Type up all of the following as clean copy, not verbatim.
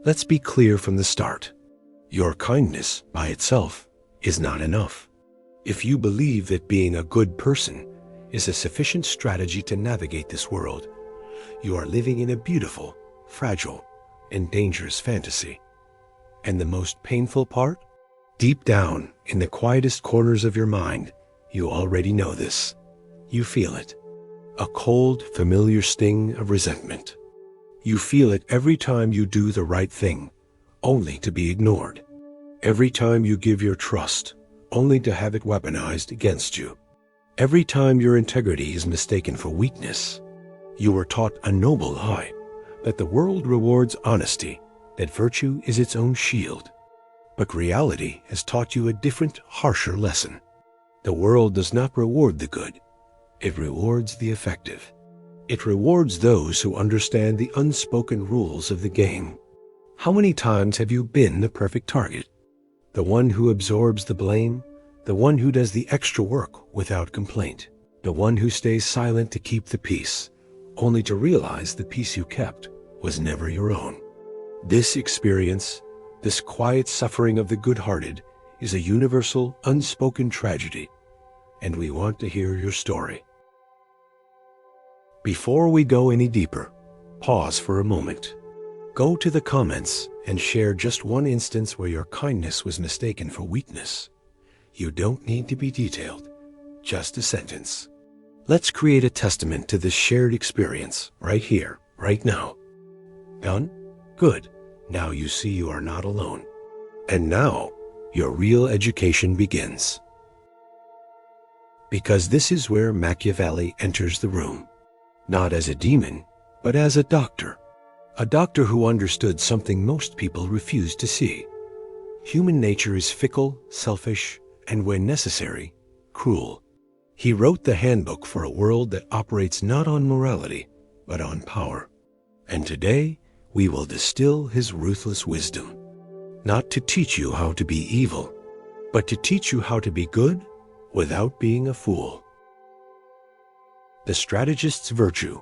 Let's be clear from the start. Your kindness by itself is not enough. If you believe that being a good person is a sufficient strategy to navigate this world, you are living in a beautiful, fragile, and dangerous fantasy. And the most painful part? Deep down, in the quietest corners of your mind, you already know this. You feel it. A cold, familiar sting of resentment. You feel it every time you do the right thing, only to be ignored. Every time you give your trust, only to have it weaponized against you. Every time your integrity is mistaken for weakness. You were taught a noble lie, that the world rewards honesty, that virtue is its own shield. But reality has taught you a different, harsher lesson. The world does not reward the good. It rewards the effective. It rewards those who understand the unspoken rules of the game. How many times have you been the perfect target? The one who absorbs the blame, the one who does the extra work without complaint, the one who stays silent to keep the peace, only to realize the peace you kept was never your own. This experience, this quiet suffering of the good-hearted, is a universal, unspoken tragedy, and we want to hear your story. Before we go any deeper, pause for a moment. Go to the comments and share just one instance where your kindness was mistaken for weakness. You don't need to be detailed, just a sentence. Let's create a testament to this shared experience right here, right now. Done? Good. Now you see you are not alone. And now, your real education begins. Because this is where Machiavelli enters the room. Not as a demon, but as a doctor. A doctor who understood something most people refuse to see. Human nature is fickle, selfish, and when necessary, cruel. He wrote the handbook for a world that operates not on morality, but on power. And today, we will distill his ruthless wisdom. Not to teach you how to be evil, but to teach you how to be good without being a fool. The strategist's virtue.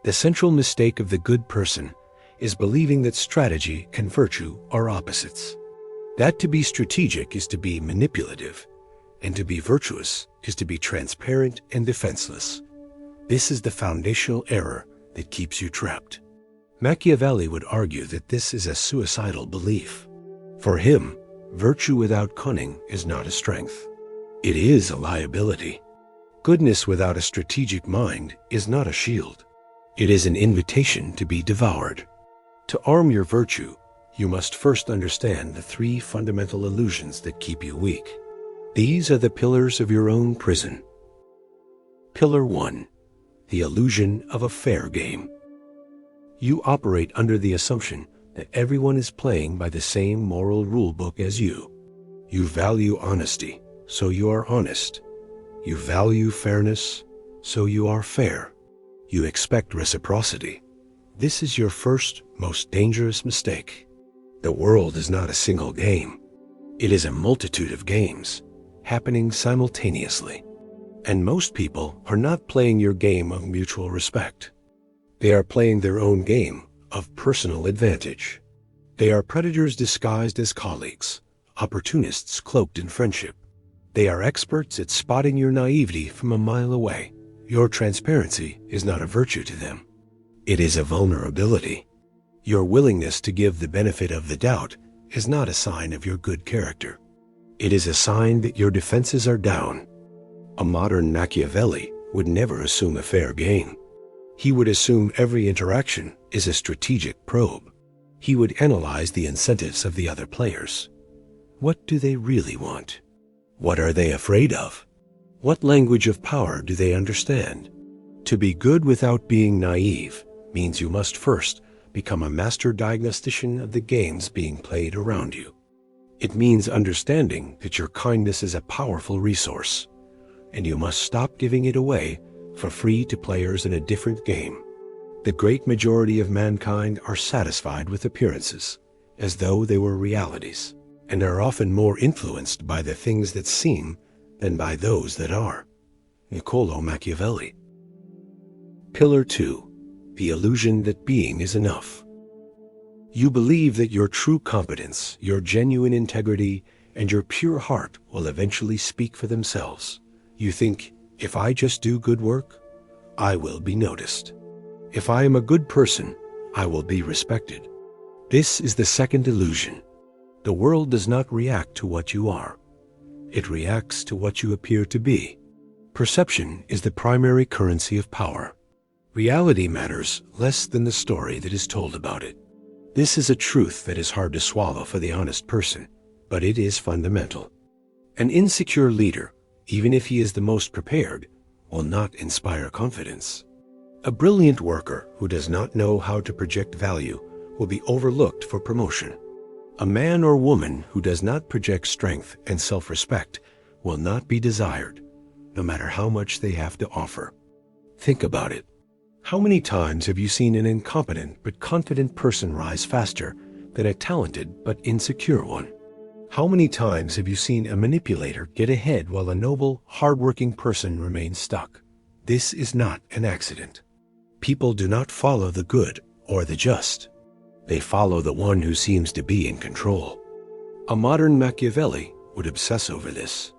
The central mistake of the good person is believing that strategy and virtue are opposites. That to be strategic is to be manipulative, and to be virtuous is to be transparent and defenseless. This is the foundational error that keeps you trapped. Machiavelli would argue that this is a suicidal belief. For him, virtue without cunning is not a strength. It is a liability. Goodness without a strategic mind is not a shield. It is an invitation to be devoured. To arm your virtue, you must first understand the three fundamental illusions that keep you weak. These are the pillars of your own prison. Pillar 1. The illusion of a fair game. You operate under the assumption that everyone is playing by the same moral rulebook as you. You value honesty, so you are honest. You value fairness, so you are fair. You expect reciprocity. This is your first, most dangerous mistake. The world is not a single game. It is a multitude of games, happening simultaneously. And most people are not playing your game of mutual respect. They are playing their own game of personal advantage. They are predators disguised as colleagues, opportunists cloaked in friendship. They are experts at spotting your naivety from a mile away. Your transparency is not a virtue to them. It is a vulnerability. Your willingness to give the benefit of the doubt is not a sign of your good character. It is a sign that your defenses are down. A modern Machiavelli would never assume a fair game. He would assume every interaction is a strategic probe. He would analyze the incentives of the other players. What do they really want? What are they afraid of? What language of power do they understand? To be good without being naive means you must first become a master diagnostician of the games being played around you. It means understanding that your kindness is a powerful resource, and you must stop giving it away for free to players in a different game. The great majority of mankind are satisfied with appearances, as though they were realities, and are often more influenced by the things that seem than by those that are. Niccolò Machiavelli. Pillar 2. The illusion that being is enough. You believe that your true competence, your genuine integrity, and your pure heart will eventually speak for themselves. You think, if I just do good work, I will be noticed. If I am a good person, I will be respected. This is the second illusion. The world does not react to what you are. It reacts to what you appear to be. Perception is the primary currency of power. Reality matters less than the story that is told about it. This is a truth that is hard to swallow for the honest person, but it is fundamental. An insecure leader, even if he is the most prepared, will not inspire confidence. A brilliant worker who does not know how to project value will be overlooked for promotion. A man or woman who does not project strength and self-respect will not be desired, no matter how much they have to offer. Think about it. How many times have you seen an incompetent but confident person rise faster than a talented but insecure one? How many times have you seen a manipulator get ahead while a noble, hardworking person remains stuck? This is not an accident. People do not follow the good or the just. They follow the one who seems to be in control. A modern Machiavelli would obsess over this.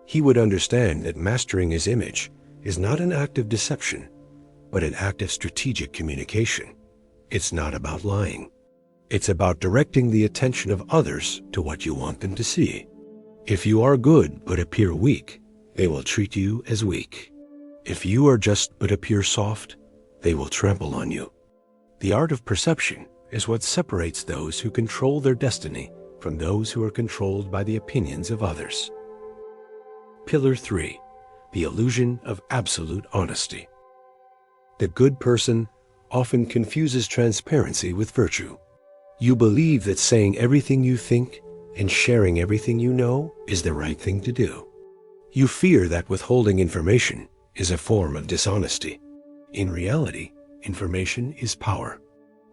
He would understand that mastering his image is not an act of deception, but an act of strategic communication. It's not about lying. It's about directing the attention of others to what you want them to see. If you are good but appear weak, they will treat you as weak. If you are just but appear soft, they will trample on you. The art of perception is what separates those who control their destiny from those who are controlled by the opinions of others. Pillar 3. The illusion of absolute honesty. The good person often confuses transparency with virtue. You believe that saying everything you think and sharing everything you know is the right thing to do. You fear that withholding information is a form of dishonesty. In reality, information is power,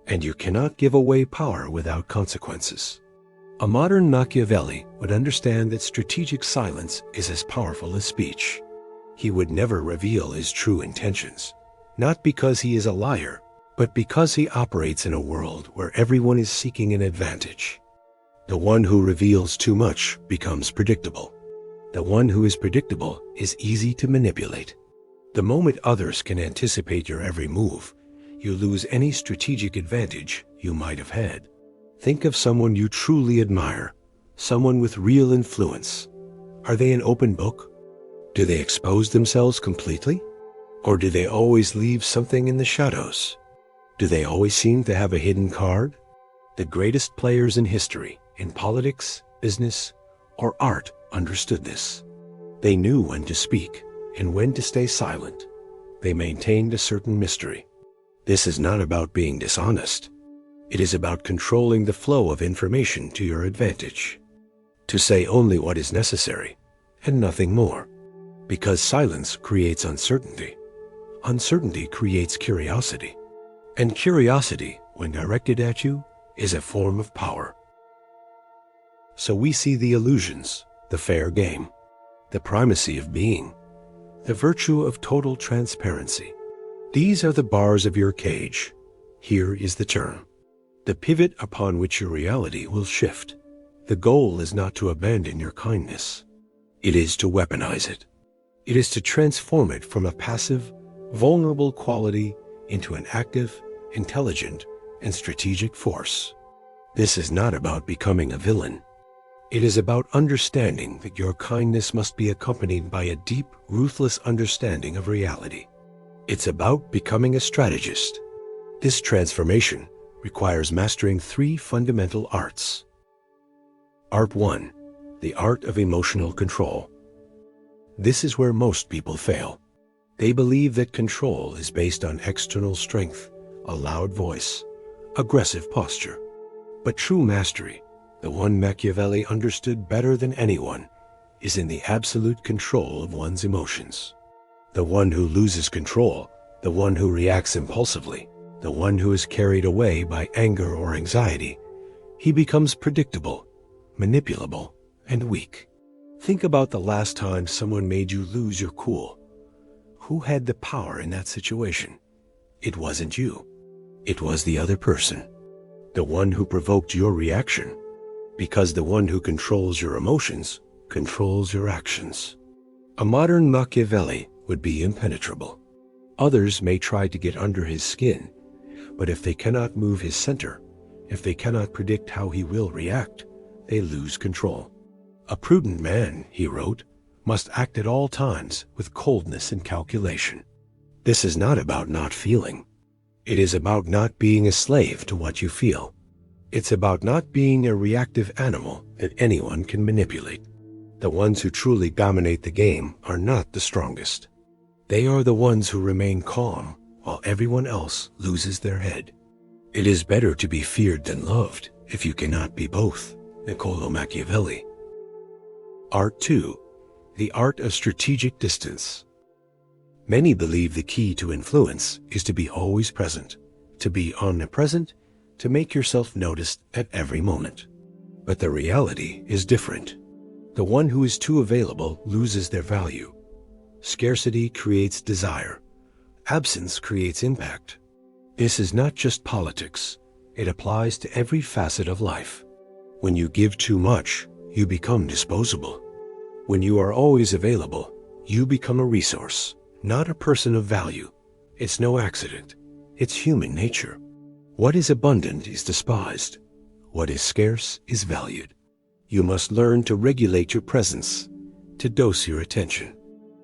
and you cannot give away power without consequences. A modern Machiavelli would understand that strategic silence is as powerful as speech. He would never reveal his true intentions, not because he is a liar, but because he operates in a world where everyone is seeking an advantage. The one who reveals too much becomes predictable. The one who is predictable is easy to manipulate. The moment others can anticipate your every move, you lose any strategic advantage you might have had. Think of someone you truly admire, someone with real influence. Are they an open book? Do they expose themselves completely? Or do they always leave something in the shadows? Do they always seem to have a hidden card? The greatest players in history, in politics, business, or art, understood this. They knew when to speak and when to stay silent. They maintained a certain mystery. This is not about being dishonest. It is about controlling the flow of information to your advantage. To say only what is necessary and nothing more. Because silence creates uncertainty. Uncertainty creates curiosity. And curiosity, when directed at you, is a form of power. So we see the illusions, the fair game, the primacy of being, the virtue of total transparency. These are the bars of your cage. Here is the turn. The pivot upon which your reality will shift. The goal is not to abandon your kindness. It is to weaponize it. It is to transform it from a passive, vulnerable quality into an active, intelligent, and strategic force. This is not about becoming a villain. It is about understanding that your kindness must be accompanied by a deep, ruthless understanding of reality. It's about becoming a strategist. This transformation requires mastering 3 fundamental arts. Art 1, the art of emotional control. This is where most people fail. They believe that control is based on external strength, a loud voice, aggressive posture. But true mastery, the one Machiavelli understood better than anyone, is in the absolute control of one's emotions. The one who loses control, the one who reacts impulsively, the one who is carried away by anger or anxiety, he becomes predictable, manipulable, and weak. Think about the last time someone made you lose your cool. Who had the power in that situation? It wasn't you. It was the other person. the one who provoked your reaction, because the one who controls your emotions controls your actions. A modern Machiavelli would be impenetrable. Others may try to get under his skin, but if they cannot move his center, if they cannot predict how he will react, they lose control. A prudent man, he wrote, must act at all times with coldness and calculation. This is not about not feeling. It is about not being a slave to what you feel. It's about not being a reactive animal that anyone can manipulate. The ones who truly dominate the game are not the strongest. They are the ones who remain calm while everyone else loses their head. It is better to be feared than loved if you cannot be both. Niccolò Machiavelli. Art 2. The art of strategic distance. Many believe the key to influence is to be always present, to be omnipresent, to make yourself noticed at every moment. But the reality is different. The one who is too available loses their value. Scarcity creates desire. Absence creates impact. This is not just politics. It applies to every facet of life. When you give too much, you become disposable. When you are always available, you become a resource, not a person of value. It's no accident. It's human nature. What is abundant is despised. What is scarce is valued. You must learn to regulate your presence, to dose your attention.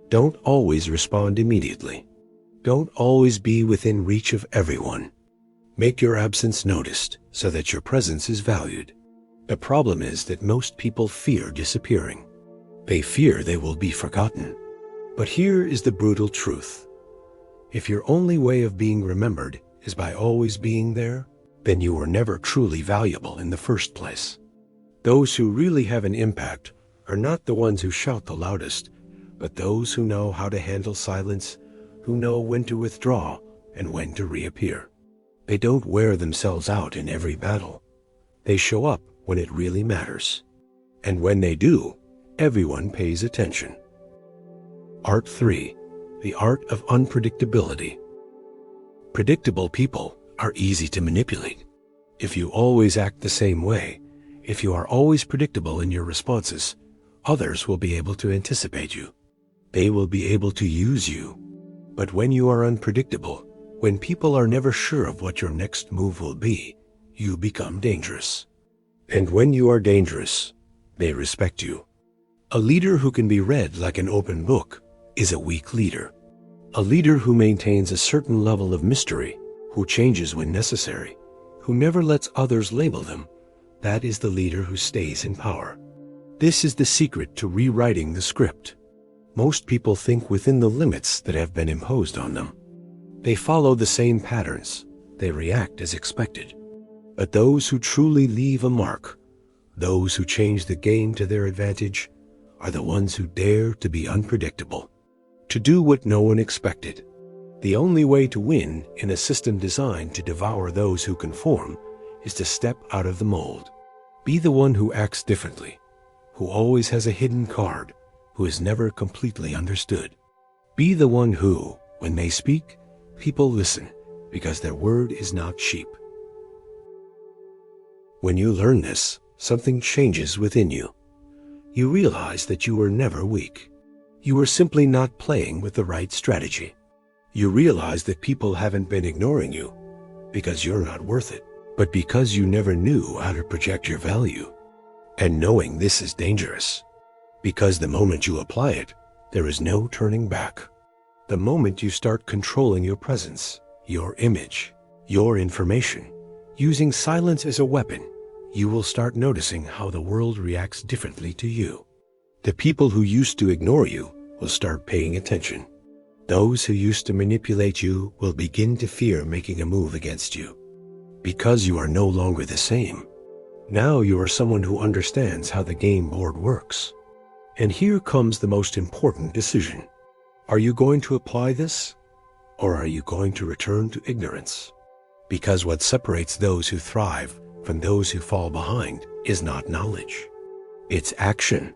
Don't always respond immediately. Don't always be within reach of everyone. Make your absence noticed so that your presence is valued. The problem is that most people fear disappearing. They fear they will be forgotten. But here is the brutal truth. If your only way of being remembered is by always being there, then you were never truly valuable in the first place. Those who really have an impact are not the ones who shout the loudest, but those who know how to handle silence, who know when to withdraw and when to reappear. They don't wear themselves out in every battle. They show up when it really matters. And when they do, everyone pays attention. Art 3. The art of unpredictability. Predictable people are easy to manipulate. If you always act the same way, if you are always predictable in your responses, others will be able to anticipate you. They will be able to use you. But when you are unpredictable, when people are never sure of what your next move will be, you become dangerous. And when you are dangerous, they respect you. A leader who can be read like an open book is a weak leader. A leader who maintains a certain level of mystery, who changes when necessary, who never lets others label them, that is the leader who stays in power. This is the secret to rewriting the script. Most people think within the limits that have been imposed on them. They follow the same patterns. They react as expected. But those who truly leave a mark, those who change the game to their advantage, are the ones who dare to be unpredictable, to do what no one expected. The only way to win in a system designed to devour those who conform is to step out of the mold. Be the one who acts differently, who always has a hidden card, who is never completely understood. Be the one who, when they speak, people listen, because their word is not cheap. When you learn this, something changes within you. You realize that you were never weak. You were simply not playing with the right strategy. You realize that people haven't been ignoring you because you're not worth it, but because you never knew how to project your value. And knowing this is dangerous, because the moment you apply it, there is no turning back. The moment you start controlling your presence, your image, your information, using silence as a weapon, you will start noticing how the world reacts differently to you. The people who used to ignore you will start paying attention. Those who used to manipulate you will begin to fear making a move against you, because you are no longer the same. Now you are someone who understands how the game board works. And here comes the most important decision. Are you going to apply this, or are you going to return to ignorance? Because what separates those who thrive from those who fall behind is not knowledge. It's action.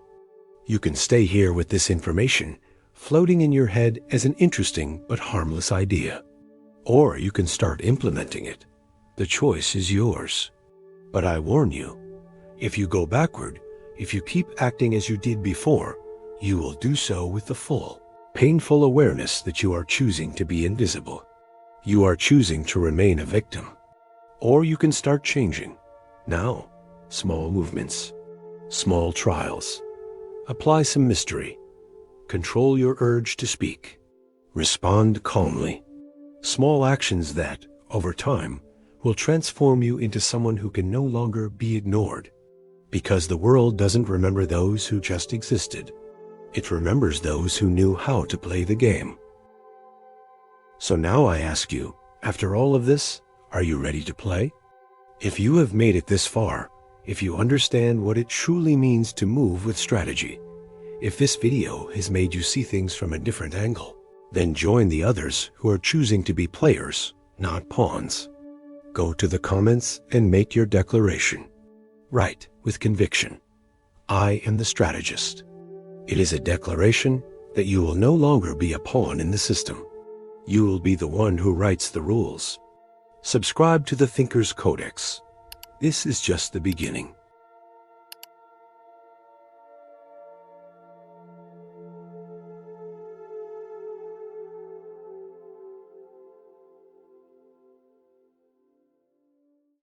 You can stay here with this information floating in your head as an interesting but harmless idea. Or you can start implementing it. The choice is yours. But I warn you, if you go backward, if you keep acting as you did before, you will do so with the full, painful awareness that you are choosing to be invisible. You are choosing to remain a victim. Or you can start changing. Now, small movements, small trials. Apply some mystery. Control your urge to speak. Respond calmly. Small actions that, over time, will transform you into someone who can no longer be ignored. Because the world doesn't remember those who just existed. It remembers those who knew how to play the game. So now I ask you, after all of this, are you ready to play? If you have made it this far, if you understand what it truly means to move with strategy, if this video has made you see things from a different angle, then join the others who are choosing to be players, not pawns. Go to the comments and make your declaration. Write with conviction. I am the strategist. It is a declaration that you will no longer be a pawn in the system. You will be the one who writes the rules. Subscribe to the Thinker's Codex. This is just the beginning.